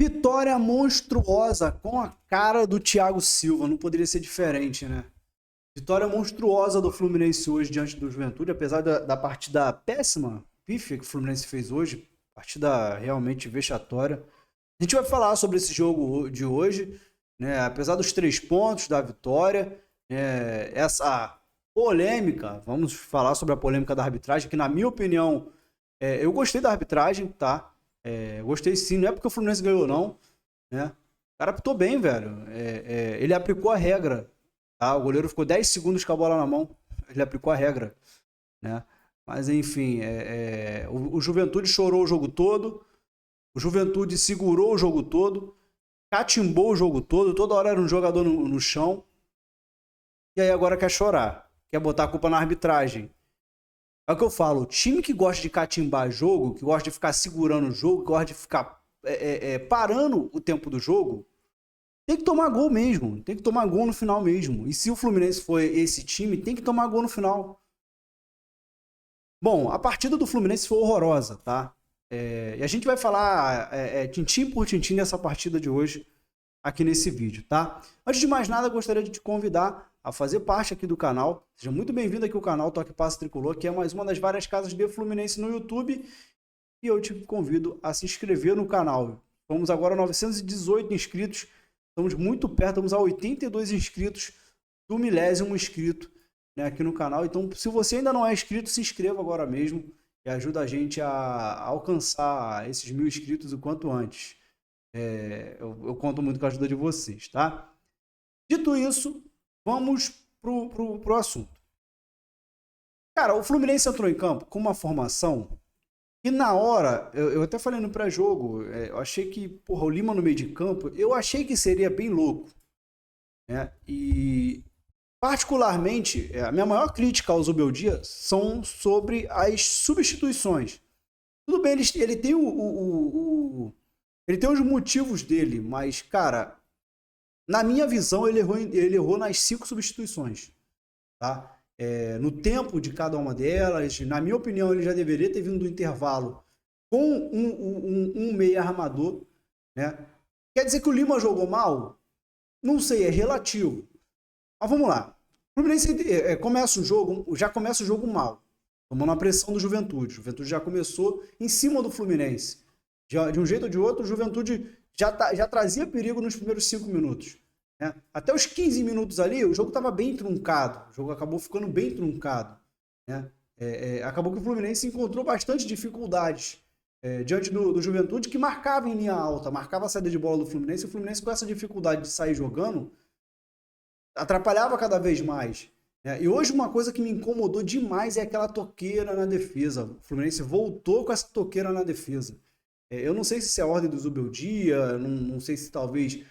Vitória monstruosa com a cara do Thiago Silva, não poderia ser diferente, né? Vitória monstruosa do Fluminense hoje diante do Juventude, apesar da partida péssima, pífia que o Fluminense fez hoje, partida realmente vexatória. A gente vai falar sobre esse jogo de hoje, né? Apesar dos 3 pontos da vitória, essa polêmica, vamos falar sobre a polêmica da arbitragem, que na minha opinião, eu gostei da arbitragem, tá? Gostei sim, não é porque o Fluminense ganhou, não, né? O cara apitou bem, velho. Ele aplicou a regra, tá? O goleiro ficou 10 segundos com a bola na mão, ele aplicou a regra, né? Mas enfim, o Juventude chorou o jogo todo, o Juventude segurou o jogo todo, catimbou o jogo todo, toda hora era um jogador no chão, e aí agora quer chorar, quer botar a culpa na arbitragem. É o que eu falo, time que gosta de catimbar jogo, que gosta de ficar segurando o jogo, que gosta de ficar parando o tempo do jogo, tem que tomar gol mesmo, tem que tomar gol no final mesmo. E se o Fluminense for esse time, tem que tomar gol no final. Bom, a partida do Fluminense foi horrorosa, tá? E a gente vai falar tintim por tintim dessa partida de hoje aqui nesse vídeo, tá? Antes de mais nada, gostaria de te convidar a fazer parte aqui do canal. Seja muito bem-vindo aqui ao canal Toque Passe Tricolor, que é mais uma das várias casas de Fluminense no YouTube. E eu te convido a se inscrever no canal. Vamos agora a 918 inscritos. Estamos muito perto, estamos a 82 inscritos do 1000º inscrito, né, aqui no canal. Então, se você ainda não é inscrito, se inscreva agora mesmo e ajuda a gente a alcançar esses 1000 inscritos o quanto antes. Eu conto muito com a ajuda de vocês, tá? Dito isso, vamos pro assunto. Cara, o Fluminense entrou em campo com uma formação que na hora, eu até falei no pré-jogo, eu achei que, porra, o Lima no meio de campo, eu achei que seria bem louco, né? E particularmente, a minha maior crítica ao Zubeldia são sobre as substituições. Tudo bem, ele tem ele tem os motivos dele, mas, cara, na minha visão, ele errou nas 5 substituições, tá? No tempo de cada uma delas, na minha opinião, ele já deveria ter vindo do intervalo com um meia armador, né? Quer dizer que o Lima jogou mal? Não sei, é relativo. Mas vamos lá. O Fluminense já começa o jogo mal, tomando a pressão do Juventude. O Juventude já começou em cima do Fluminense. De um jeito ou de outro, o Juventude já trazia perigo nos primeiros 5 minutos. Né? Até os 15 minutos ali, o jogo estava bem truncado. O jogo acabou ficando bem truncado. Né? Acabou que o Fluminense encontrou bastante dificuldades diante do Juventude, que marcava em linha alta, marcava a saída de bola do Fluminense. E o Fluminense, com essa dificuldade de sair jogando, atrapalhava cada vez mais. E hoje uma coisa que me incomodou demais é aquela toqueira na defesa. O Fluminense voltou com essa toqueira na defesa. Eu não sei se isso é a ordem do Zubeldia, não sei se talvez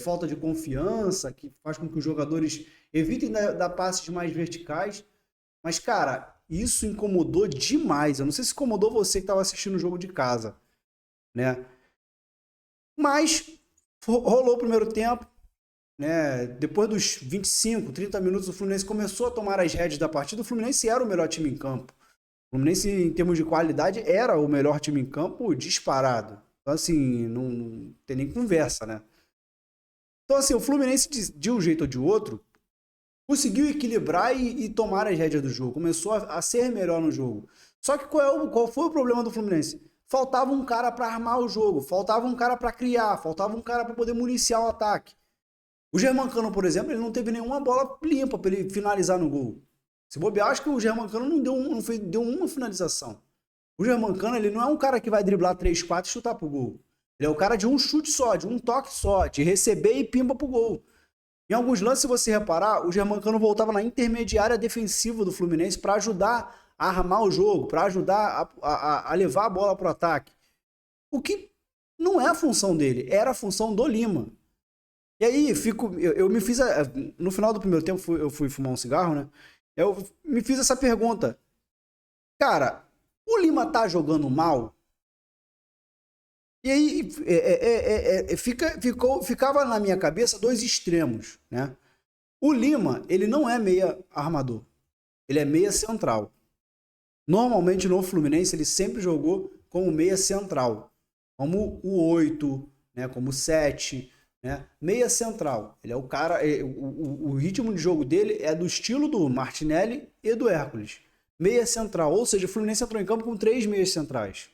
falta de confiança, que faz com que os jogadores evitem dar passes mais verticais. Mas, cara, isso incomodou demais. Eu não sei se incomodou você que estava assistindo o jogo de casa, né? Mas rolou o primeiro tempo, né? Depois dos 25, 30 minutos, o Fluminense começou a tomar as rédeas da partida. O Fluminense era o melhor time em campo. O Fluminense, em termos de qualidade, era o melhor time em campo disparado. Então, assim, não tem nem conversa, né? Então, assim, o Fluminense, de um jeito ou de outro, conseguiu equilibrar e tomar as rédeas do jogo. Começou a ser melhor no jogo. Só que qual foi o problema do Fluminense? Faltava um cara para armar o jogo, faltava um cara para criar, faltava um cara para poder municiar o ataque. O Germancano, por exemplo, ele não teve nenhuma bola limpa para ele finalizar no gol. Se bobear, acho que o Germancano não deu uma finalização. O Germancano, ele não é um cara que vai driblar 3, 4 e chutar pro gol. Ele é o cara de um chute só, de um toque só, de receber e pimba pro gol. Em alguns lances, se você reparar, o Germancano voltava na intermediária defensiva do Fluminense para ajudar a armar o jogo, para ajudar a levar a bola pro ataque. O que não é a função dele, era a função do Lima. E aí, eu me fiz. No final do primeiro tempo, eu fui fumar um cigarro, né? Eu me fiz essa pergunta. Cara, o Lima tá jogando mal? E aí, ficava na minha cabeça 2 extremos, né? O Lima, ele não é meia armador. Ele é meia central. Normalmente, no Fluminense, ele sempre jogou como meia central. Como o 8, né? Como 7, né? Meia central. Ele é o cara. O ritmo de jogo dele é do estilo do Martinelli e do Hércules. Meia central. Ou seja, o Fluminense entrou em campo com 3 meias centrais.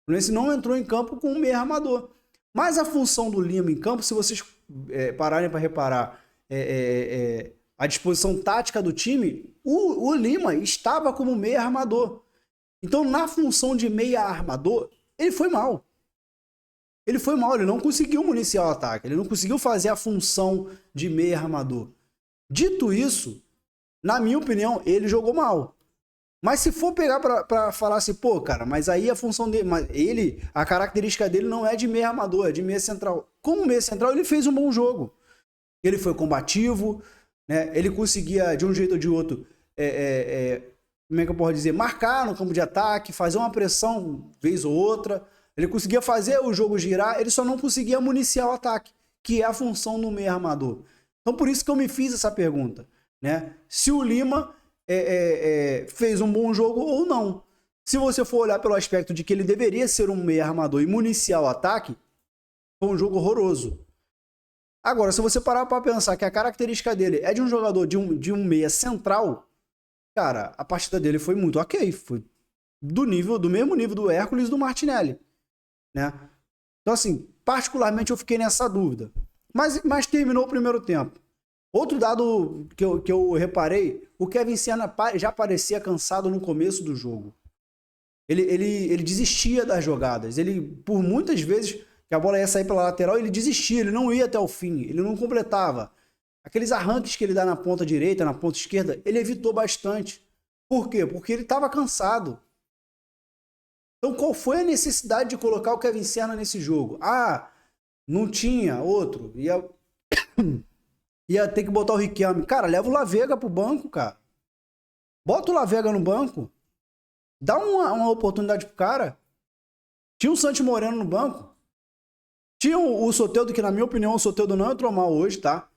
O Fluminense não entrou em campo com um meia armador. Mas a função do Lima em campo, se vocês pararem para reparar a disposição tática do time, o Lima estava como meia armador. Então, na função de meia armador, ele foi mal. Ele foi mal, ele não conseguiu municiar o ataque, ele não conseguiu fazer a função de meia armador. Dito isso, na minha opinião, ele jogou mal. Mas se for pegar pra falar assim, pô, cara, mas aí a função dele, mas a característica dele não é de meia armador, é de meia central. Como meia central, ele fez um bom jogo. Ele foi combativo, né? Ele conseguia, de um jeito ou de outro, como é que eu posso dizer, marcar no campo de ataque, fazer uma pressão vez ou outra. Ele conseguia fazer o jogo girar, ele só não conseguia municiar o ataque, que é a função do meia armador. Então por isso que eu me fiz essa pergunta, né? Se o Lima fez um bom jogo ou não. Se você for olhar pelo aspecto de que ele deveria ser um meia armador e municiar o ataque, foi um jogo horroroso. Agora, se você parar para pensar que a característica dele é de um jogador de um meia central, cara, a partida dele foi muito ok. Foi do mesmo nível do Hércules e do Martinelli, né? Então, assim, particularmente eu fiquei nessa dúvida. Mas terminou o primeiro tempo. Outro dado que eu reparei, o Kevin Serna já parecia cansado no começo do jogo. Ele desistia das jogadas. Ele, por muitas vezes que a bola ia sair pela lateral, ele desistia, ele não ia até o fim, ele não completava. Aqueles arranques que ele dá na ponta direita, na ponta esquerda, ele evitou bastante. Por quê? Porque ele estava cansado. Então qual foi a necessidade de colocar o Kevin Serna nesse jogo? Ah, não tinha outro. Ia ter que botar o Riquelme. Cara, leva o Lavega pro banco, cara. Bota o Lavega no banco. Dá uma oportunidade pro cara. Tinha o Santi Moreno no banco. Tinha o Soteldo, que na minha opinião o Soteldo não entrou mal hoje, tá?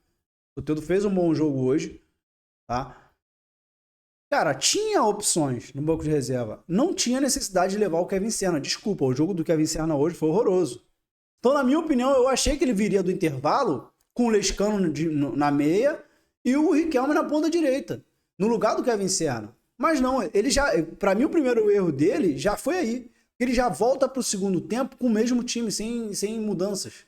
O Soteldo fez um bom jogo hoje, tá? Cara, tinha opções no banco de reserva. Não tinha necessidade de levar o Kevin Serna. Desculpa, o jogo do Kevin Serna hoje foi horroroso. Então, na minha opinião, eu achei que ele viria do intervalo com o Lescano na meia e o Riquelme na ponta direita, no lugar do Kevin Serna. Mas não, ele já, para mim o primeiro erro dele já foi aí. Ele já volta para o segundo tempo com o mesmo time, sem mudanças,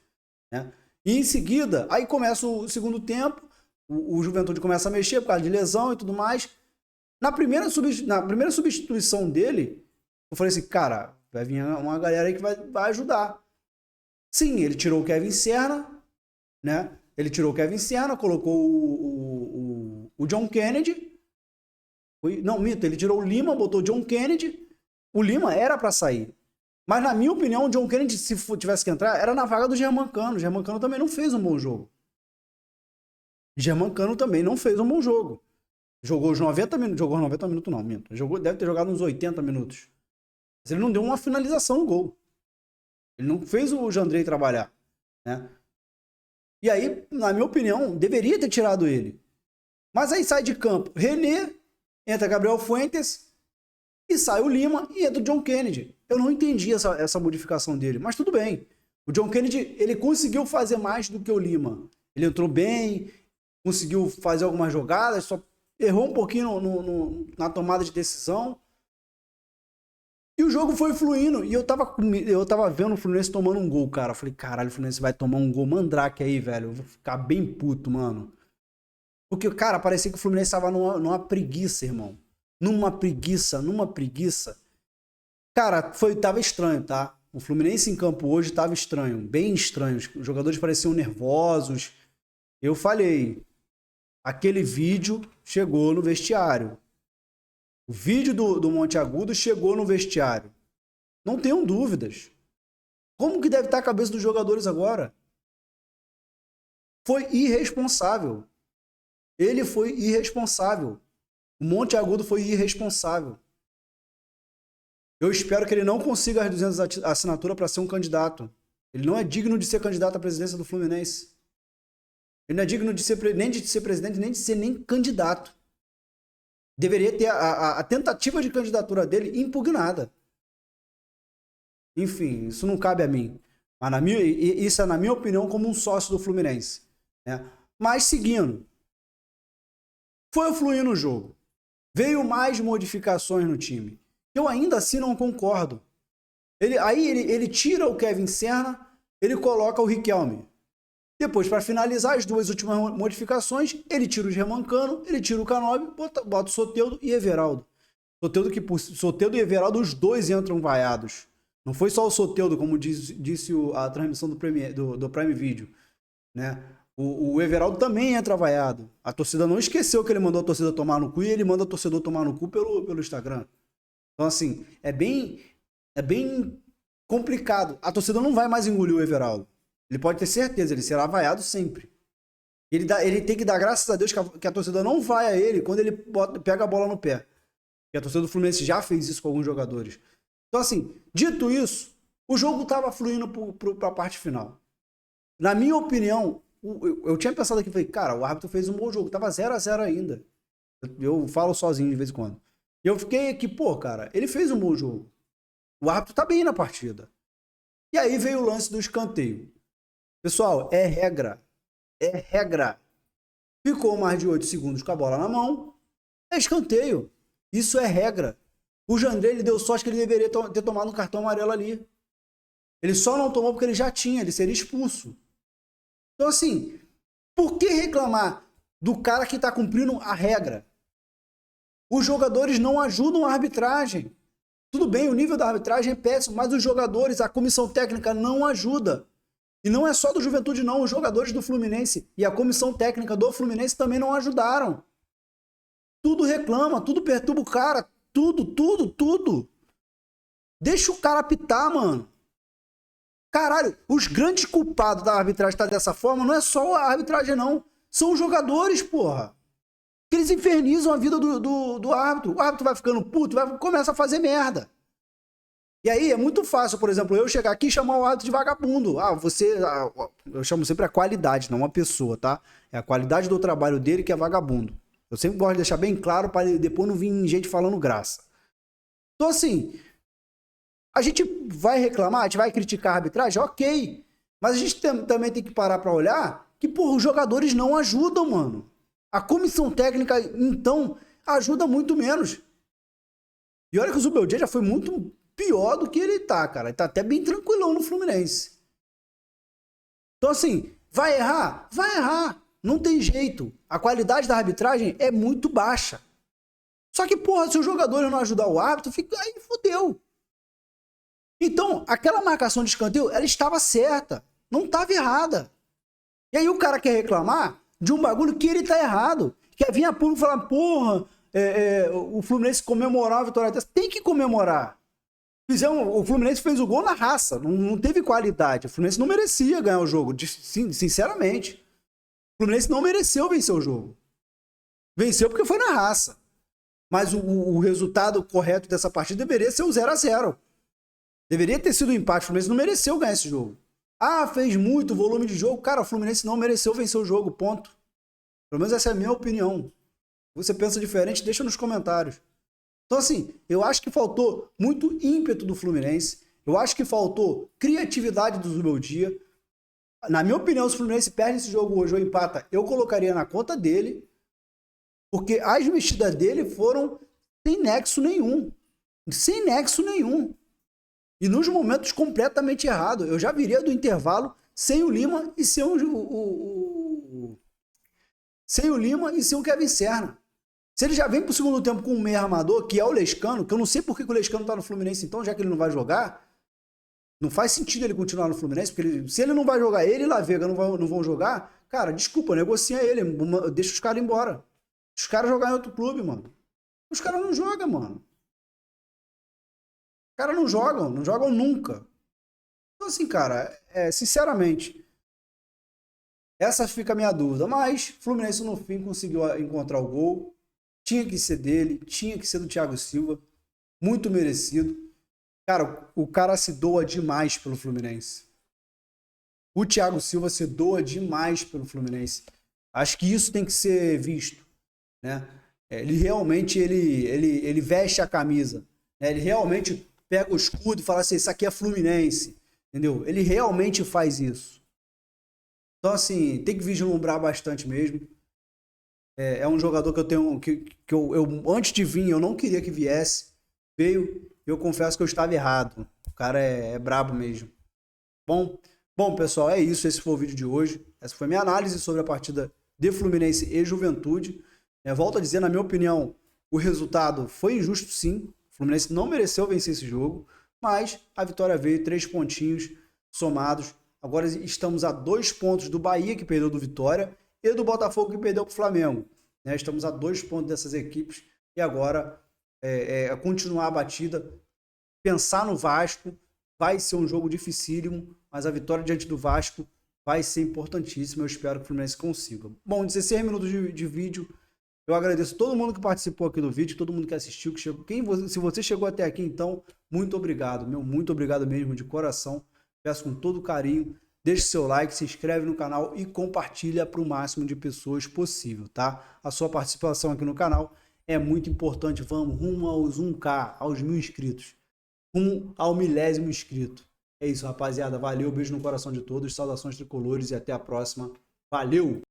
né? E em seguida, aí começa o segundo tempo, o Juventude começa a mexer por causa de lesão e tudo mais. Na primeira substituição dele, eu falei assim, cara, vai vir uma galera aí que vai ajudar. Sim, ele tirou o Kevin Serna, né? Ele tirou o Kevin Serna, colocou o John Kennedy. Não, mito, ele tirou o Lima, botou o John Kennedy. O Lima era para sair. Mas na minha opinião, o John Kennedy, se tivesse que entrar, era na vaga do Germancano. O Germancano também não fez um bom jogo. Jogou os 90 minutos. Jogou os 90 minutos, não, minto. Deve ter jogado uns 80 minutos. Mas ele não deu uma finalização no gol. Ele não fez o Jandrei trabalhar, né? E aí, na minha opinião, deveria ter tirado ele. Mas aí sai de campo René, entra Gabriel Fuentes e sai o Lima e entra o John Kennedy. Eu não entendi essa modificação dele, mas tudo bem. O John Kennedy, ele conseguiu fazer mais do que o Lima. Ele entrou bem, conseguiu fazer algumas jogadas, só errou um pouquinho na tomada de decisão. E o jogo foi fluindo. E eu tava vendo o Fluminense tomando um gol, cara. Eu falei, caralho, o Fluminense vai tomar um gol mandrake aí, velho. Eu vou ficar bem puto, mano. Porque, cara, parecia que o Fluminense tava numa preguiça, irmão. Numa preguiça. Cara, tava estranho, tá? O Fluminense em campo hoje tava estranho. Bem estranho. Os jogadores pareciam nervosos. Eu falei, aquele vídeo chegou no vestiário. O vídeo do Monte Agudo chegou no vestiário. Não tenham dúvidas. Como que deve estar a cabeça dos jogadores agora? Foi irresponsável. Ele foi irresponsável. O Monte Agudo foi irresponsável. Eu espero que ele não consiga as 200 assinaturas para ser um candidato. Ele não é digno de ser candidato à presidência do Fluminense. Ele não é digno nem de ser presidente, nem de ser nem candidato. Deveria ter a tentativa de candidatura dele impugnada. Enfim, isso não cabe a mim. Mas isso é, na minha opinião, como um sócio do Fluminense. Né? Mas seguindo, foi fluindo o jogo. Veio mais modificações no time. Eu ainda assim não concordo. Ele tira o Kevin Serna, ele coloca o Riquelme. Depois, para finalizar as duas últimas modificações, ele tira o Germancano, ele tira o Canóbio, bota o Soteldo e Everaldo. Soteldo e Everaldo, os dois entram vaiados. Não foi só o Soteldo, como disse a transmissão do Prime Video. Né? O Everaldo também entra vaiado. A torcida não esqueceu que ele mandou a torcida tomar no cu e ele manda o torcedor tomar no cu pelo Instagram. Então, assim, é bem complicado. A torcida não vai mais engolir o Everaldo. Ele pode ter certeza, ele será vaiado sempre. Ele tem que dar graças a Deus que a torcida não vai a ele quando ele pega a bola no pé. E a torcida do Fluminense já fez isso com alguns jogadores. Então, assim, dito isso, o jogo estava fluindo para a parte final. Na minha opinião, eu tinha pensado aqui, falei, cara, o árbitro fez um bom jogo, tava 0-0 ainda. Eu falo sozinho de vez em quando. E eu fiquei aqui, pô, cara, ele fez um bom jogo. O árbitro tá bem na partida. E aí veio o lance do escanteio. Pessoal, é regra. É regra. Ficou mais de 8 segundos com a bola na mão, é escanteio. Isso é regra. O Jandrei, ele deu sorte que ele deveria ter tomado um cartão amarelo ali. Ele só não tomou porque ele já tinha, ele seria expulso. Então, assim, por que reclamar do cara que está cumprindo a regra? Os jogadores não ajudam a arbitragem. Tudo bem, o nível da arbitragem é péssimo, mas os jogadores, a comissão técnica não ajuda. E não é só do Juventude, não. Os jogadores do Fluminense e a comissão técnica do Fluminense também não ajudaram. Tudo reclama, tudo perturba o cara. Tudo. Deixa o cara apitar, mano. Caralho, os grandes culpados da arbitragem estar dessa forma não é só a arbitragem, não. São os jogadores, porra. Eles infernizam a vida do árbitro. O árbitro vai ficando puto, começa a fazer merda. E aí é muito fácil, por exemplo, eu chegar aqui e chamar o árbitro de vagabundo. Eu chamo sempre a qualidade, não uma pessoa, tá? É a qualidade do trabalho dele que é vagabundo. Eu sempre gosto de deixar bem claro para depois não vir gente falando graça. Então, assim, a gente vai reclamar, a gente vai criticar a arbitragem, ok. Mas a gente também tem que parar para olhar que, porra, os jogadores não ajudam, mano. A comissão técnica, então, ajuda muito menos. E olha que o Zubeldia já foi muito pior do que ele tá, cara. Ele tá até bem tranquilão no Fluminense. Então, assim, vai errar? Vai errar. Não tem jeito. A qualidade da arbitragem é muito baixa. Só que, porra, se os jogadores não ajudar o árbitro, aí fodeu. Então, aquela marcação de escanteio, ela estava certa. Não estava errada. E aí o cara quer reclamar de um bagulho que ele tá errado. Quer vir a público e falar, porra, o Fluminense comemorar a vitória dessa. Tem que comemorar. O Fluminense fez o gol na raça. Não teve qualidade. O Fluminense não merecia ganhar o jogo. Sinceramente. O Fluminense não mereceu vencer o jogo. Venceu porque foi na raça. Mas o resultado correto dessa partida deveria ser o 0-0. Deveria ter sido um empate. O Fluminense não mereceu ganhar esse jogo. Ah, fez muito volume de jogo. Cara, o Fluminense não mereceu vencer o jogo, ponto. Pelo menos essa é a minha opinião. Você pensa diferente, deixa nos comentários. Então, assim, eu acho que faltou muito ímpeto do Fluminense. Eu acho que faltou criatividade do Zubeldia. Na minha opinião, se o Fluminense perde esse jogo hoje ou empata, eu colocaria na conta dele. Porque as mexidas dele foram sem nexo nenhum. Sem nexo nenhum. E nos momentos completamente errados. Eu já viria do intervalo sem o Lima e sem sem o Lima e sem o Kevin Serna. Se ele já vem pro segundo tempo com um meio armador, que é o Lescano, que eu não sei por que o Lescano tá no Fluminense então, já que ele não vai jogar, não faz sentido ele continuar no Fluminense, porque se ele não vai jogar, ele e La Vega não vão jogar, cara, desculpa, negocia ele, deixa os caras embora. Os caras jogar em outro clube, mano. Os caras não jogam, mano. Os caras não jogam nunca. Então, assim, cara, sinceramente, essa fica a minha dúvida. Mas o Fluminense, no fim, conseguiu encontrar o gol. Tinha que ser dele, tinha que ser do Thiago Silva. Muito merecido. Cara, o cara se doa demais pelo Fluminense. O Thiago Silva se doa demais pelo Fluminense. Acho que isso tem que ser visto, né? Ele realmente ele veste a camisa, né? Ele realmente pega o escudo e fala assim, isso aqui é Fluminense. entendeu? Ele realmente faz isso. Então, assim, tem que vislumbrar bastante mesmo. É um jogador que eu tenho, que eu antes de vir, eu não queria que viesse. Veio, eu confesso que eu estava errado. O cara é brabo mesmo. Bom, bom, pessoal, é isso. Esse foi o vídeo de hoje. Essa foi a minha análise sobre a partida de Fluminense e Juventude. Volto a dizer, na minha opinião, o resultado foi injusto, sim. O Fluminense não mereceu vencer esse jogo, mas a vitória veio, 3 pontinhos somados. Agora estamos a 2 pontos do Bahia, que perdeu do Vitória, e do Botafogo, que perdeu para o Flamengo. Estamos a 2 pontos dessas equipes e agora continuar a batida, pensar no Vasco. Vai ser um jogo dificílimo, mas a vitória diante do Vasco vai ser importantíssima. Eu espero que o Fluminense consiga. Bom, 16 minutos de vídeo. Eu agradeço todo mundo que participou aqui do vídeo, todo mundo que assistiu, que chegou. Se você chegou até aqui, então, muito obrigado, muito obrigado mesmo, de coração. Peço com todo carinho. Deixe seu like, se inscreve no canal e compartilha para o máximo de pessoas possível, tá? A sua participação aqui no canal é muito importante. Vamos rumo aos 1K, aos 1000 inscritos. Rumo ao 1000º inscrito. É isso, rapaziada. Valeu, beijo no coração de todos, saudações tricolores e até a próxima. Valeu!